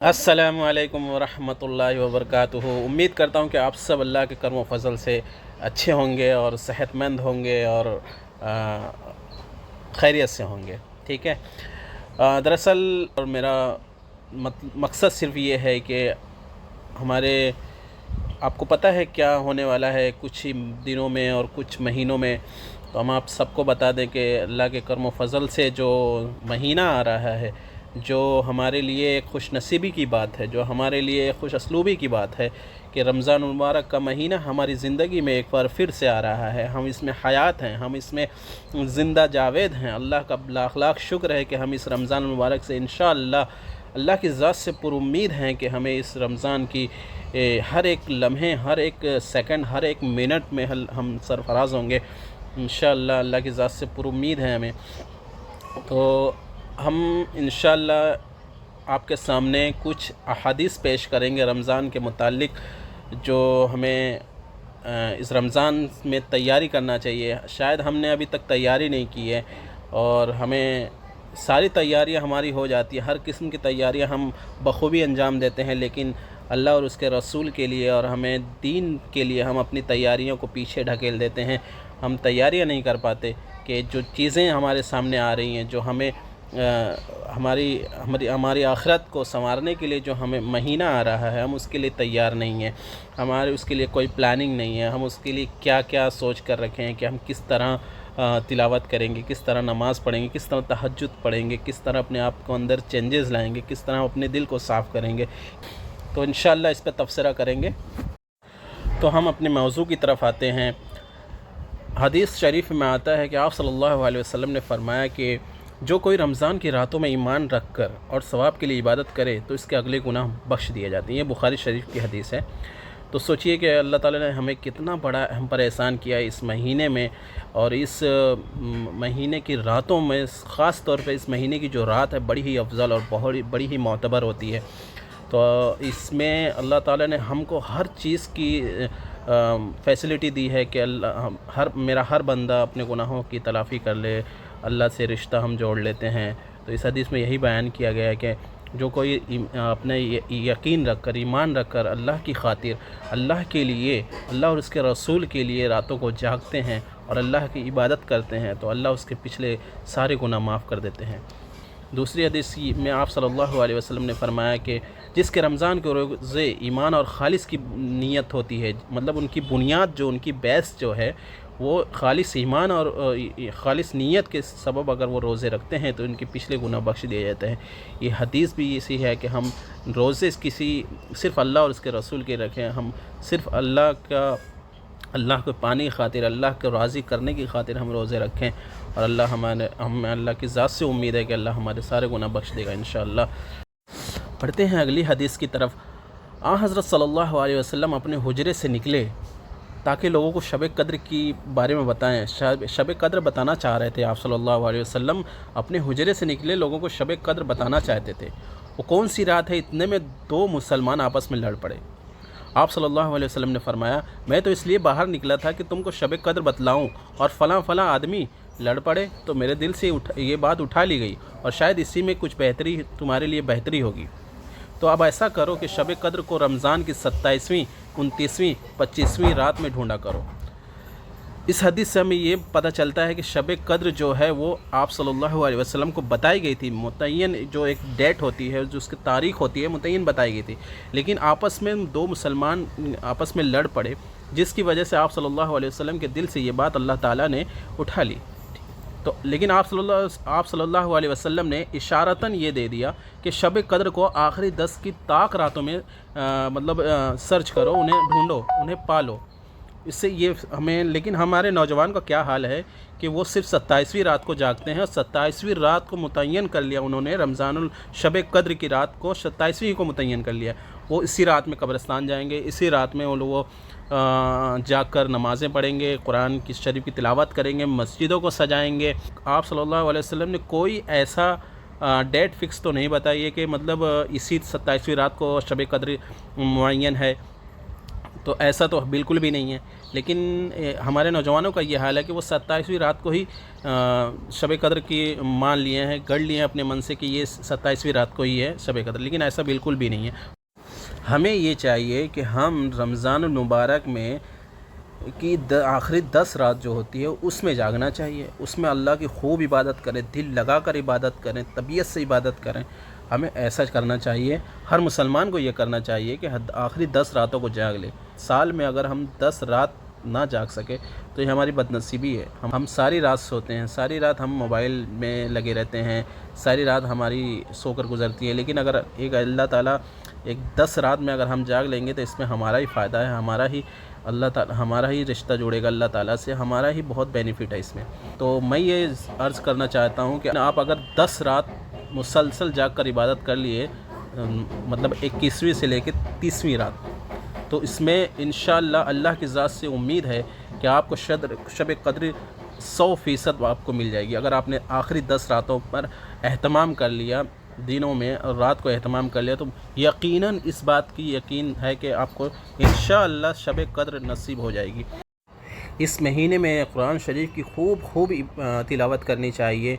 السلام علیکم ورحمۃ اللہ وبرکاتہ۔ امید کرتا ہوں کہ آپ سب اللہ کے کرم و فضل سے اچھے ہوں گے اور صحت مند ہوں گے اور خیریت سے ہوں گے، ٹھیک ہے۔ دراصل میرا مقصد صرف یہ ہے کہ ہمارے آپ کو پتہ ہے کیا ہونے والا ہے کچھ ہی دنوں میں اور کچھ مہینوں میں، تو ہم آپ سب کو بتا دیں کہ اللہ کے کرم و فضل سے جو مہینہ آ رہا ہے، جو ہمارے لیے ایک خوش نصیبی کی بات ہے، جو ہمارے لیے ایک خوش اسلوبی کی بات ہے کہ رمضان المبارک کا مہینہ ہماری زندگی میں ایک بار پھر سے آ رہا ہے۔ ہم اس میں حیات ہیں، ہم اس میں زندہ جاوید ہیں۔ اللہ کا لاکھ لاکھ شکر ہے کہ ہم اس رمضان المبارک سے انشاءاللہ اللہ کی ذات سے پر امید ہیں کہ ہمیں اس رمضان کی ہر ایک لمحے، ہر ایک سیکنڈ، ہر ایک منٹ میں ہم سرفراز ہوں گے انشاءاللہ۔ اللہ کی ذات سے پر امید ہے ہمیں، تو ہم انشاءاللہ آپ کے سامنے کچھ احادیث پیش کریں گے رمضان کے متعلق، جو ہمیں اس رمضان میں تیاری کرنا چاہیے۔ شاید ہم نے ابھی تک تیاری نہیں کی ہے، اور ہمیں ساری تیاریاں ہماری ہو جاتی ہیں، ہر قسم کی تیاریاں ہم بخوبی انجام دیتے ہیں، لیکن اللہ اور اس کے رسول کے لیے اور ہمیں دین کے لیے ہم اپنی تیاریوں کو پیچھے ڈھکیل دیتے ہیں۔ ہم تیاریاں نہیں کر پاتے کہ جو چیزیں ہمارے سامنے آ رہی ہیں، جو ہمیں ہماری آخرت کو سنوارنے کے لیے جو ہمیں مہینہ آ رہا ہے، ہم اس کے لیے تیار نہیں ہیں، ہمارے اس کے لیے کوئی پلاننگ نہیں ہے۔ ہم اس کے لیے کیا کیا سوچ کر رکھے ہیں کہ ہم کس طرح تلاوت کریں گے، کس طرح نماز پڑھیں گے، کس طرح تہجد پڑھیں گے، کس طرح اپنے آپ کو اندر چینجز لائیں گے، کس طرح اپنے دل کو صاف کریں گے، تو انشاءاللہ اس پہ تبصرہ کریں گے۔ تو ہم اپنے موضوع کی طرف آتے ہیں۔ حدیث شریف میں آتا ہے کہ آپ صلی اللہ علیہ وسلم نے فرمایا کہ جو کوئی رمضان کی راتوں میں ایمان رکھ کر اور ثواب کے لیے عبادت کرے تو اس کے اگلے گناہ بخش دیے جاتے ہیں۔ یہ بخاری شریف کی حدیث ہے۔ تو سوچئے کہ اللہ تعالیٰ نے ہمیں کتنا بڑا ہم پر احسان کیا اس مہینے میں، اور اس مہینے کی راتوں میں، خاص طور پہ اس مہینے کی جو رات ہے بڑی ہی افضل اور بڑی ہی معتبر ہوتی ہے۔ تو اس میں اللہ تعالیٰ نے ہم کو ہر چیز کی فیسلٹی دی ہے کہ میرا ہر بندہ اپنے گناہوں کی تلافی کر لے، اللہ سے رشتہ ہم جوڑ لیتے ہیں۔ تو اس حدیث میں یہی بیان کیا گیا ہے کہ جو کوئی اپنے یقین رکھ کر، ایمان رکھ کر اللہ کی خاطر، اللہ کے لیے، اللہ اور اس کے رسول کے لیے راتوں کو جاگتے ہیں اور اللہ کی عبادت کرتے ہیں، تو اللہ اس کے پچھلے سارے گناہ معاف کر دیتے ہیں۔ دوسری حدیث میں آپ صلی اللہ علیہ وسلم نے فرمایا کہ جس کے رمضان کے روزے ایمان اور خالص کی نیت ہوتی ہے، مطلب ان کی بنیاد، جو ان کی بیس جو ہے وہ خالص ایمان اور خالص نیت کے سبب اگر وہ روزے رکھتے ہیں تو ان کے پچھلے گناہ بخش دیے جاتے ہیں۔ یہ حدیث بھی اسی ہے کہ ہم روزے صرف اللہ اور اس کے رسول کے رکھیں، ہم صرف اللہ کو پانے کی خاطر، اللہ کو راضی کرنے کی خاطر ہم روزے رکھیں، اور ہمیں اللہ کی ذات سے امید ہے کہ اللہ ہمارے سارے گناہ بخش دے گا انشاءاللہ۔ پڑھتے ہیں اگلی حدیث کی طرف۔ حضرت صلی اللہ علیہ وسلم اپنے حجرے سے نکلے تاکہ لوگوں کو شب قدر کی بارے میں بتائیں۔ شب قدر بتانا چاہ رہے تھے آپ صلی اللہ علیہ وسلم، اپنے حجرے سے نکلے، لوگوں کو شب قدر بتانا چاہتے تھے۔ وہ کون سی رات ہے؟ اتنے میں دو مسلمان آپس میں لڑ پڑے۔ آپ صلی اللہ علیہ وسلم نے فرمایا، میں تو اس لیے باہر نکلا تھا کہ تم کو شب قدر بتلاؤں، اور فلاں فلاں آدمی لڑ پڑے تو میرے دل سے یہ بات اٹھا لی گئی، اور شاید اسی میں کچھ بہتری تمہارے لیے بہتری ہوگی۔ تو اب ایسا کرو کہ شب قدر کو رمضان کی 27ویں، 29ویں، 25ویں رات میں ڈھونڈا کرو۔ اس حدیث سے ہمیں یہ پتہ چلتا ہے کہ شب قدر جو ہے وہ آپ صلی اللہ علیہ وسلم کو بتائی گئی تھی، متعین جو ایک ڈیٹ ہوتی ہے، جو اس کی تاریخ ہوتی ہے، متعین بتائی گئی تھی، لیکن آپس میں دو مسلمان آپس میں لڑ پڑے، جس کی وجہ سے آپ صلی اللہ علیہ وسلم کے دل سے یہ بات اللہ تعالیٰ نے اٹھا لی۔ تو لیکن آپ صلی اللہ علیہ وسلم نے اشارتاً یہ دے دیا کہ شب قدر کو آخری 10 کی طاق راتوں میں سرچ کرو، انہیں ڈھونڈو، انہیں پالو۔ اس سے یہ لیکن ہمارے نوجوان کا کیا حال ہے کہ وہ صرف 27ویں رات کو جاگتے ہیں، اور 27ویں رات کو متعین کر لیا انہوں نے، شب قدر کی رات کو 27ویں کو متعین کر لیا۔ وہ اسی رات میں قبرستان جائیں گے، اسی رات میں وہ جا کر نمازیں پڑھیں گے، قرآن کی شریف کی تلاوت کریں گے، مسجدوں کو سجائیں گے۔ آپ صلی اللہ علیہ وسلم نے کوئی ایسا ڈیٹ فکس تو نہیں بتائی ہے کہ مطلب اسی 27ویں رات کو شب قدر معین ہے، تو ایسا تو بالکل بھی نہیں ہے، لیکن ہمارے نوجوانوں کا یہ حال ہے کہ وہ 27ویں رات کو ہی شب قدر کی مان لیے ہیں، گڑھ لیے ہیں اپنے من سے کہ یہ 27ویں رات کو ہی ہے شب قدر، لیکن ایسا بالکل بھی نہیں ہے۔ ہمیں یہ چاہیے کہ ہم رمضان المبارک میں کی آخری 10 رات جو ہوتی ہے اس میں جاگنا چاہیے، اس میں اللہ کی خوب عبادت کریں، دل لگا کر عبادت کریں، طبیعت سے عبادت کریں، ہمیں ایسا کرنا چاہیے۔ ہر مسلمان کو یہ کرنا چاہیے کہ آخری 10 راتوں کو جاگ لے۔ سال میں اگر ہم 10 رات نہ جاگ سکے تو یہ ہماری بدنصیبی ہے۔ ہم ساری رات سوتے ہیں، ساری رات ہم موبائل میں لگے رہتے ہیں، ساری رات ہماری سو کر گزرتی ہے، لیکن اگر ایک اللہ تعالیٰ ایک 10 رات میں اگر ہم جاگ لیں گے تو اس میں ہمارا ہی فائدہ ہے، ہمارا ہی رشتہ جوڑے گا اللہ تعالیٰ سے، ہمارا ہی بہت بینیفٹ ہے اس میں۔ تو میں یہ عرض کرنا چاہتا ہوں کہ آپ اگر 10 رات مسلسل جاگ کر عبادت کر لیے، مطلب 21ویں سے لے کے 30ویں رات، تو اس میں انشاءاللہ اللہ کی ذات سے امید ہے کہ آپ کو شب قدر 100% آپ کو مل جائے گی۔ اگر آپ نے آخری 10 راتوں پر اہتمام کر لیا، دنوں میں اور رات کو اہتمام کر لیا، تو یقیناً اس بات کی یقین ہے کہ آپ کو انشاءاللہ شب قدر نصیب ہو جائے گی۔ اس مہینے میں قرآن شریف کی خوب تلاوت کرنی چاہیے۔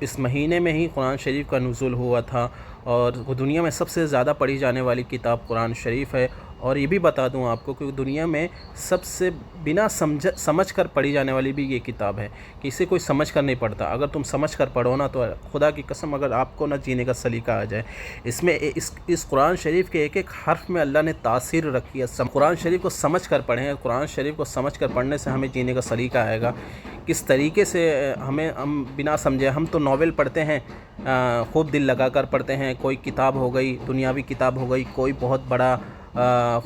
اس مہینے میں ہی قرآن شریف کا نزول ہوا تھا، اور دنیا میں سب سے زیادہ پڑھی جانے والی کتاب قرآن شریف ہے۔ اور یہ بھی بتا دوں آپ کو کہ دنیا میں سب سے بنا سمجھ کر پڑھی جانے والی بھی یہ کتاب ہے، کہ اسے کوئی سمجھ کر نہیں پڑھتا۔ اگر تم سمجھ کر پڑھو نا تو خدا کی قسم اگر آپ کو نہ جینے کا سلیقہ آ جائے۔ اس میں اس قرآن شریف کے ایک حرف میں اللہ نے تاثیر رکھی ہے۔ قرآن شریف کو سمجھ کر پڑھیں، قرآن شریف کو سمجھ کر پڑھنے سے ہمیں جینے کا سلیقہ آئے گا۔ کس طریقے سے ہم بنا سمجھے ہم تو ناول پڑھتے ہیں، خوب دل لگا کر پڑھتے ہیں، کوئی کتاب ہو گئی، دنیاوی کتاب ہو گئی، کوئی بہت بڑا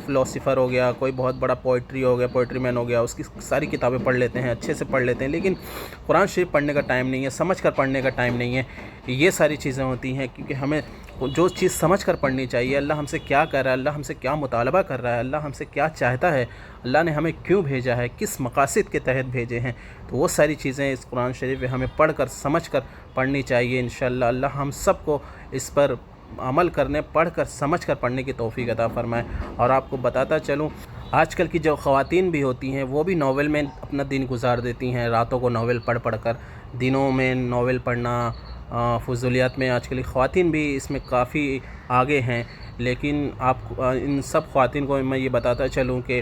فلاسفر ہو گیا، کوئی بہت بڑا پوئٹری ہو گیا، پوئٹری مین ہو گیا، اس کی ساری کتابیں پڑھ لیتے ہیں، اچھے سے پڑھ لیتے ہیں، لیکن قرآن شریف پڑھنے کا ٹائم نہیں ہے، سمجھ کر پڑھنے کا ٹائم نہیں ہے۔ یہ ساری چیزیں ہوتی ہیں کیونکہ ہمیں جو چیز سمجھ کر پڑھنی چاہیے، اللہ ہم سے کیا کہہ رہا ہے، اللہ ہم سے کیا مطالبہ کر رہا ہے، اللہ ہم سے کیا چاہتا ہے، اللہ نے ہمیں کیوں بھیجا ہے، کس مقاصد کے تحت بھیجے ہیں، تو وہ ساری چیزیں اس قرآن شریف میں ہمیں پڑھ کر سمجھ کر پڑھنی چاہیے۔ انشاءاللہ اللہ ہم سب کو اس پر عمل کرنے، پڑھ کر سمجھ کر پڑھنے کی توفیق عطا فرمائے۔ اور آپ کو بتاتا چلوں، آج کل کی جو خواتین بھی ہوتی ہیں وہ بھی ناول میں اپنا دن گزار دیتی ہیں، راتوں کو ناول پڑھ کر، دنوں میں ناول پڑھنا، فضولیات میں آج کل کی خواتین بھی اس میں کافی آگے ہیں۔ لیکن ان سب خواتین کو میں یہ بتاتا چلوں کہ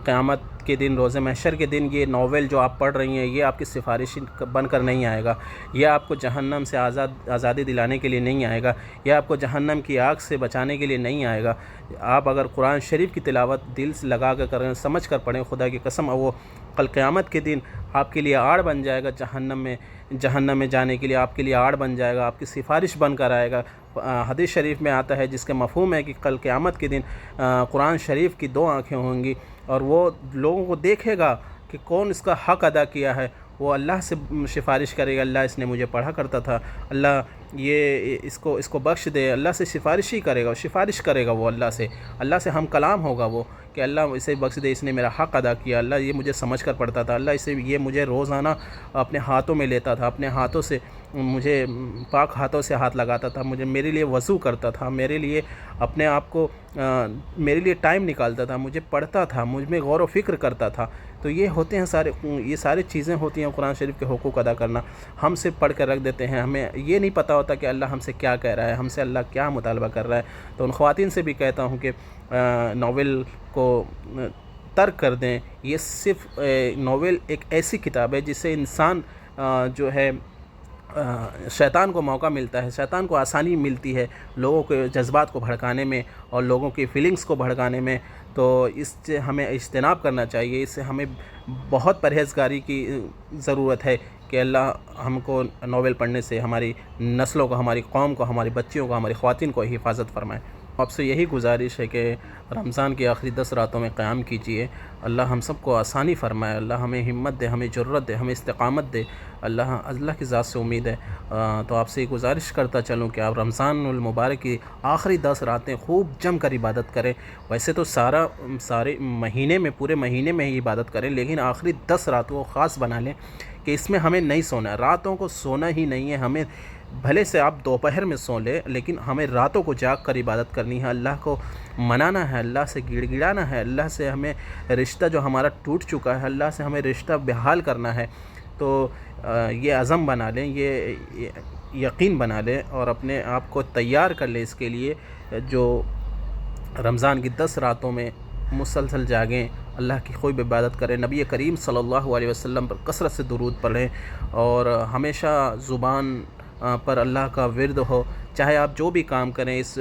قیامت کے دن، روز محشر کے دن، یہ ناول جو آپ پڑھ رہی ہیں یہ آپ کی سفارش بن کر نہیں آئے گا، یہ آپ کو جہنم سے آزادی دلانے کے لیے نہیں آئے گا، یہ آپ کو جہنم کی آگ سے بچانے کے لیے نہیں آئے گا۔ آپ اگر قرآن شریف کی تلاوت دل سے لگا کر کریں، سمجھ کر پڑھیں، خدا کی قسم وہ کل قیامت کے دن آپ کے لیے آڑ بن جائے گا، جہنم میں جانے کے لیے آپ کے لیے آڑ بن جائے گا، آپ کی سفارش بن کر آئے گا۔ حدیث شریف میں آتا ہے جس کے مفہوم ہے کہ کل قیامت کے دن قرآن شریف کی 2 آنکھیں ہوں گی، اور وہ لوگوں کو دیکھے گا کہ کون اس کا حق ادا کیا ہے، وہ اللہ سے سفارش کرے گا، اللہ اس نے مجھے پڑھا کرتا تھا، اللہ یہ اس کو بخش دے، اللہ سے سفارش ہی کرے گا، سفارش کرے گا وہ اللہ سے ہم کلام ہوگا وہ کہ اللہ اسے بخش دے، اس نے میرا حق ادا کیا، اللہ یہ مجھے سمجھ کر پڑھتا تھا، اللہ یہ مجھے روزانہ اپنے ہاتھوں میں لیتا تھا، اپنے ہاتھوں سے مجھے پاک ہاتھوں سے ہاتھ لگاتا تھا، میرے لیے وضو کرتا تھا، میرے لیے اپنے آپ کو میرے لیے ٹائم نکالتا تھا، مجھے پڑھتا تھا، مجھ میں غور و فکر کرتا تھا۔ تو یہ ہوتے ہیں یہ ساری چیزیں ہوتی ہیں قرآن شریف کے حقوق ادا کرنا۔ ہم صرف پڑھ کر رکھ دیتے ہیں، ہمیں یہ نہیں پتہ ہوتا کہ اللہ ہم سے کیا کہہ رہا ہے، ہم سے اللہ کیا مطالبہ کر رہا ہے۔ تو ان خواتین سے بھی کہتا ہوں کہ ناول کو ترک کر دیں۔ یہ صرف ناول ایک ایسی کتاب ہے جس سے انسان جو ہے شیطان کو موقع ملتا ہے، شیطان کو آسانی ملتی ہے لوگوں کے جذبات کو بھڑکانے میں اور لوگوں کی فیلنگز کو بھڑکانے میں۔ تو اس سے ہمیں اجتناب کرنا چاہیے، اس سے ہمیں بہت پرہیزگاری کی ضرورت ہے کہ اللہ ہم کو ناول پڑھنے سے ہماری نسلوں کو، ہماری قوم کو، ہماری بچیوں کو، ہماری خواتین کو حفاظت فرمائے۔ آپ سے یہی گزارش ہے کہ رمضان کی آخری 10 راتوں میں قیام کیجیے، اللہ ہم سب کو آسانی فرمائے، اللہ ہمیں ہمت دے، ہمیں جرأت دے، ہمیں استقامت دے، اللہ کی ذات سے امید ہے۔ تو آپ سے یہ گزارش کرتا چلوں کہ آپ رمضان المبارک کی آخری 10 راتیں خوب جم کر عبادت کریں۔ ویسے تو سارے مہینے میں، پورے مہینے میں ہی عبادت کریں، لیکن آخری 10 راتوں کو خاص بنا لیں کہ اس میں ہمیں نہیں سونا ہے، راتوں کو سونا ہی نہیں ہے، ہمیں بھلے سے آپ دوپہر میں سو لیں، لیکن ہمیں راتوں کو جاگ کر عبادت کرنی ہے، اللہ کو منانا ہے، اللہ سے گڑ گڑانا ہے، اللہ سے ہمیں رشتہ جو ہمارا ٹوٹ چکا ہے اللہ سے ہمیں رشتہ بحال کرنا ہے۔ تو یہ عزم بنا لیں، یہ یقین بنا لیں اور اپنے آپ کو تیار کر لیں اس کے لیے، جو رمضان کی 10 راتوں میں مسلسل جاگیں، اللہ کی خوب عبادت کریں، نبی کریم صلی اللہ علیہ وسلم پر کثرت سے درود پڑھیں، اور ہمیشہ زبان پر اللہ کا ورد ہو۔ چاہے آپ جو بھی کام کریں اس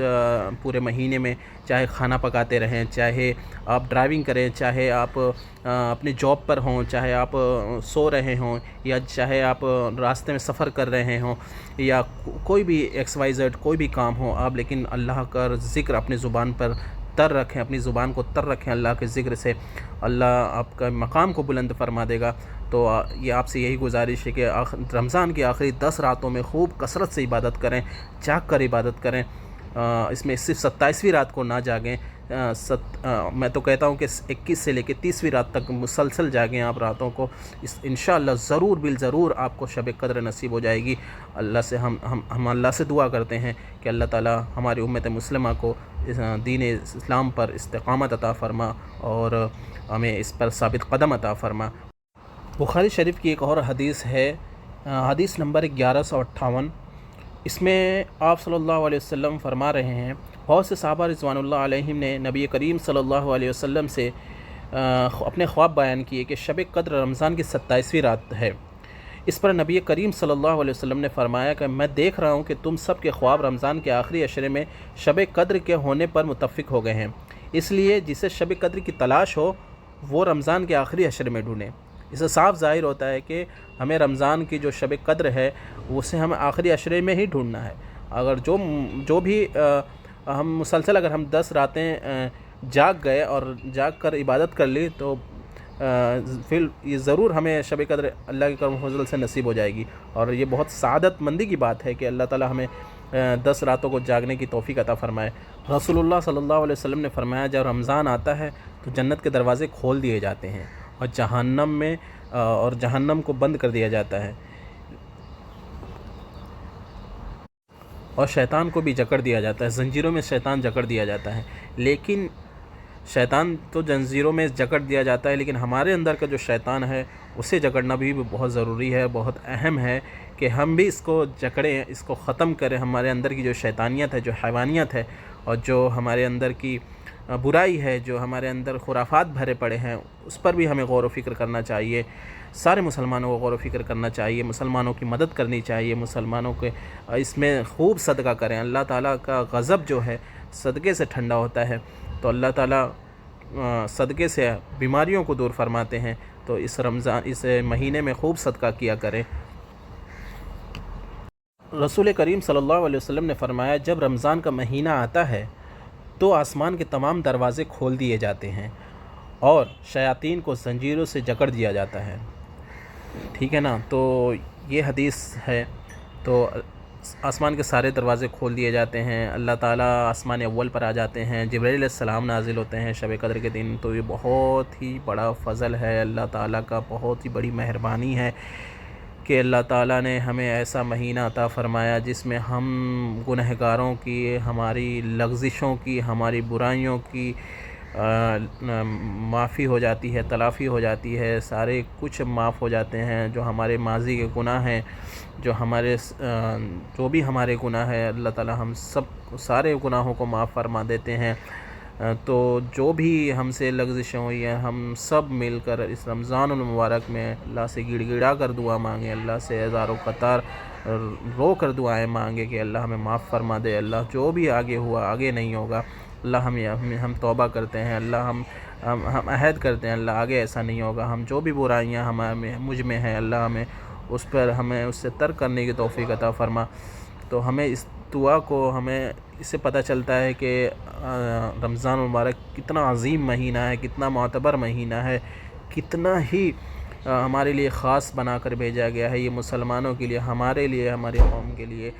پورے مہینے میں، چاہے کھانا پکاتے رہیں، چاہے آپ ڈرائیونگ کریں، چاہے آپ اپنے جاب پر ہوں، چاہے آپ سو رہے ہوں، یا چاہے آپ راستے میں سفر کر رہے ہوں، یا کوئی بھی ایکس وائی زیڈ کوئی بھی کام ہو، آپ لیکن اللہ کا ذکر اپنی زبان پر تر رکھیں، اپنی زبان کو تر رکھیں اللہ کے ذکر سے، اللہ آپ کا مقام کو بلند فرما دے گا۔ تو یہ آپ سے یہی گزارش ہے کہ رمضان کی آخری 10 راتوں میں خوب کثرت سے عبادت کریں، جاگ کر عبادت کریں، اس میں صرف 27ویں رات کو نہ جاگیں، میں تو کہتا ہوں کہ 21 سے لے کے 30ویں رات تک مسلسل جاگیں آپ راتوں کو، انشاءاللہ ضرور بالضرور آپ کو شب قدر نصیب ہو جائے گی۔ اللہ سے ہم اللہ سے دعا کرتے ہیں کہ اللہ تعالی ہماری امت مسلمہ کو دین اسلام پر استقامت عطا فرما اور ہمیں اس پر ثابت قدم عطا فرما۔ بخاری شریف کی ایک اور حدیث ہے، حدیث نمبر 1158، اس میں آپ صلی اللہ علیہ وسلم فرما رہے ہیں، بہت سے صحابہ رضوان اللہ علیہم نے نبی کریم صلی اللہ علیہ وسلم سے اپنے خواب بیان کیے کہ شب قدر رمضان کی 27ویں رات ہے۔ اس پر نبی کریم صلی اللہ علیہ وسلم نے فرمایا کہ میں دیکھ رہا ہوں کہ تم سب کے خواب رمضان کے آخری عشرے میں شب قدر کے ہونے پر متفق ہو گئے ہیں، اس لیے جسے شب قدر کی تلاش ہو وہ رمضان کے آخری عشرے میں ڈھونڈیں۔ اس سے صاف ظاہر ہوتا ہے کہ ہمیں رمضان کی جو شب قدر ہے اسے ہمیں آخری عشرے میں ہی ڈھونڈنا ہے۔ اگر جو بھی ہم مسلسل اگر ہم 10 راتیں جاگ گئے اور جاگ کر عبادت کر لی تو پھر یہ ضرور ہمیں شب قدر اللہ کے کرم و فضل سے نصیب ہو جائے گی، اور یہ بہت سعادت مندی کی بات ہے کہ اللہ تعالی ہمیں 10 راتوں کو جاگنے کی توفیق عطا فرمائے۔ رسول اللہ صلی اللہ علیہ وسلم نے فرمایا جب رمضان آتا ہے تو جنت کے دروازے کھول دیے جاتے ہیں اور جہنم کو بند کر دیا جاتا ہے، اور شیطان کو بھی جکڑ دیا جاتا ہے، زنجیروں میں شیطان جکڑ دیا جاتا ہے۔ لیکن شیطان تو زنجیروں میں جکڑ دیا جاتا ہے، لیکن ہمارے اندر کا جو شیطان ہے اسے جکڑنا بھی بہت ضروری ہے، بہت اہم ہے کہ ہم بھی اس کو جکڑیں، اس کو ختم کریں۔ ہمارے اندر کی جو شیطانیت ہے، جو حیوانیت ہے، اور جو ہمارے اندر کی برائی ہے، جو ہمارے اندر خرافات بھرے پڑے ہیں، اس پر بھی ہمیں غور و فکر کرنا چاہیے۔ سارے مسلمانوں کو غور و فکر کرنا چاہیے، مسلمانوں کی مدد کرنی چاہیے، مسلمانوں کے اس میں خوب صدقہ کریں۔ اللہ تعالیٰ کا غضب جو ہے صدقے سے ٹھنڈا ہوتا ہے، تو اللہ تعالیٰ صدقے سے بیماریوں کو دور فرماتے ہیں۔ تو اس مہینے میں خوب صدقہ کیا کریں۔ رسول کریم صلی اللہ علیہ وسلم نے فرمایا جب رمضان کا مہینہ آتا ہے تو آسمان کے تمام دروازے کھول دیے جاتے ہیں اور شیاطین کو زنجیروں سے جکڑ دیا جاتا ہے، ٹھیک ہے نا؟ تو یہ حدیث ہے، تو آسمان کے سارے دروازے کھول دیے جاتے ہیں، اللہ تعالیٰ آسمان اول پر آ جاتے ہیں، جبرائیل علیہ السلام نازل ہوتے ہیں شب قدر کے دن۔ تو یہ بہت ہی بڑا فضل ہے اللہ تعالیٰ کا، بہت ہی بڑی مہربانی ہے کہ اللہ تعالیٰ نے ہمیں ایسا مہینہ عطا فرمایا جس میں ہم گنہگاروں کی، ہماری لغزشوں کی، ہماری برائیوں کی معافی ہو جاتی ہے، تلافی ہو جاتی ہے، سارے کچھ معاف ہو جاتے ہیں، جو ہمارے ماضی کے گناہ ہیں، جو بھی ہمارے گناہ ہیں اللہ تعالیٰ ہم سارے گناہوں کو معاف فرما دیتے ہیں۔ تو جو بھی ہم سے لغزشیں ہوئی ہیں ہم سب مل کر اس رمضان المبارک میں اللہ سے گڑ گڑا کر دعا مانگیں، اللہ سے ہزاروں قطار رو کر دعائیں مانگیں کہ اللہ ہمیں معاف فرما دے، اللہ جو بھی آگے ہوا آگے نہیں ہوگا، اللہ ہم توبہ کرتے ہیں، اللہ ہم عہد کرتے ہیں اللہ آگے ایسا نہیں ہوگا، ہم جو بھی برائیاں مجھ میں ہیں اللہ ہمیں اس سے ترک کرنے کی توفیق عطا فرما۔ تو ہمیں اس دعا کو اس سے پتہ چلتا ہے کہ رمضان المبارک کتنا عظیم مہینہ ہے، کتنا معتبر مہینہ ہے، کتنا ہی ہمارے لیے خاص بنا کر بھیجا گیا ہے، یہ مسلمانوں کے لیے، ہمارے لیے، ہماری قوم کے لیے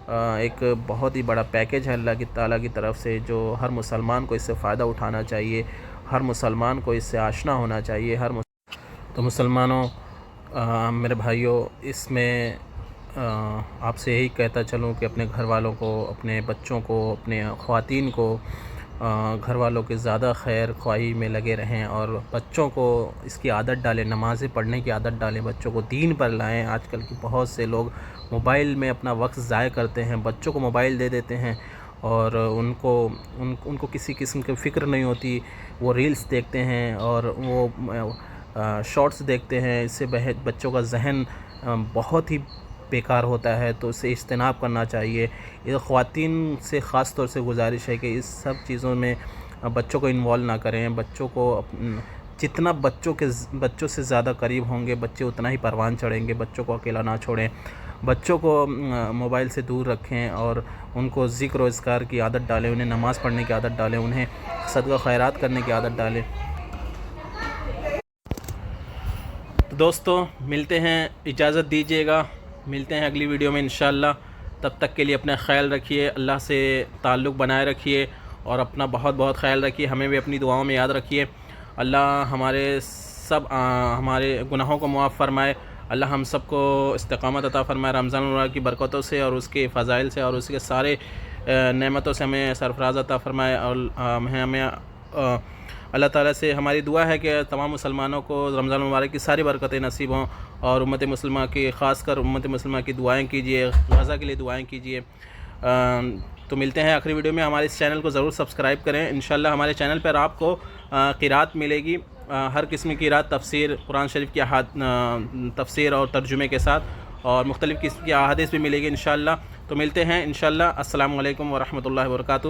ایک بہت ہی بڑا پیکیج ہے اللہ تعالیٰ کی طرف سے، جو ہر مسلمان کو اس سے فائدہ اٹھانا چاہیے، ہر مسلمان کو اس سے آشنا ہونا چاہیے۔ تو مسلمانوں، میرے بھائیوں، اس میں آپ سے یہی کہتا چلوں کہ اپنے گھر والوں کو، اپنے بچوں کو، اپنے خواتین کو، گھر والوں کے زیادہ خیر خواہی میں لگے رہیں، اور بچوں کو اس کی عادت ڈالیں، نمازیں پڑھنے کی عادت ڈالیں، بچوں کو دین پر لائیں۔ آج کل کی بہت سے لوگ موبائل میں اپنا وقت ضائع کرتے ہیں، بچوں کو موبائل دے دیتے ہیں اور ان کو کسی قسم کی فکر نہیں ہوتی، وہ ریلز دیکھتے ہیں اور وہ شارٹس دیکھتے ہیں، اس سے بچوں کا ذہن بہت ہی بیکار ہوتا ہے، تو اسے اجتناب کرنا چاہیے۔ یہ خواتین سے خاص طور سے گزارش ہے کہ اس سب چیزوں میں بچوں کو انوالو نہ کریں، بچوں کو جتنا بچوں سے زیادہ قریب ہوں گے بچے اتنا ہی پروان چڑھیں گے، بچوں کو اکیلا نہ چھوڑیں، بچوں کو موبائل سے دور رکھیں اور ان کو ذکر و اذکار کی عادت ڈالیں، انہیں نماز پڑھنے کی عادت ڈالیں، انہیں صدقہ خیرات کرنے کی عادت ڈالیں۔ تو دوستو ملتے ہیں، اجازت دیجیے گا، ملتے ہیں اگلی ویڈیو میں انشاءاللہ۔ تب تک کے لیے اپنا خیال رکھیے، اللہ سے تعلق بنائے رکھیے اور اپنا بہت بہت خیال رکھیے، ہمیں بھی اپنی دعاؤں میں یاد رکھیے۔ اللہ ہمارے گناہوں کو معاف فرمائے، اللہ ہم سب کو استقامت عطا فرمائے، رمضان المبارک کی برکتوں سے اور اس کے فضائل سے اور اس کے سارے نعمتوں سے ہمیں سرفراز عطا فرمائے، اور ہمیں اللہ تعالیٰ سے ہماری دعا ہے کہ تمام مسلمانوں کو رمضان المبارک کی ساری برکتیں نصیب ہوں، اور امت مسلمہ کی، خاص کر امت مسلمہ کی دعائیں کیجیے، غزہ کے لیے دعائیں کیجیے۔ تو ملتے ہیں آخری ویڈیو میں، ہمارے اس چینل کو ضرور سبسکرائب کریں۔ انشاءاللہ ہمارے چینل پر آپ کو قرات ملے گی، ہر قسم کی قرات، تفسیر قرآن شریف کی تفسیر اور ترجمے کے ساتھ، اور مختلف قسم کی احادیث بھی ملے گی انشاءاللہ۔ تو ملتے ہیں انشاءاللہ۔ السلام علیکم ورحمۃ اللہ وبرکاتہ۔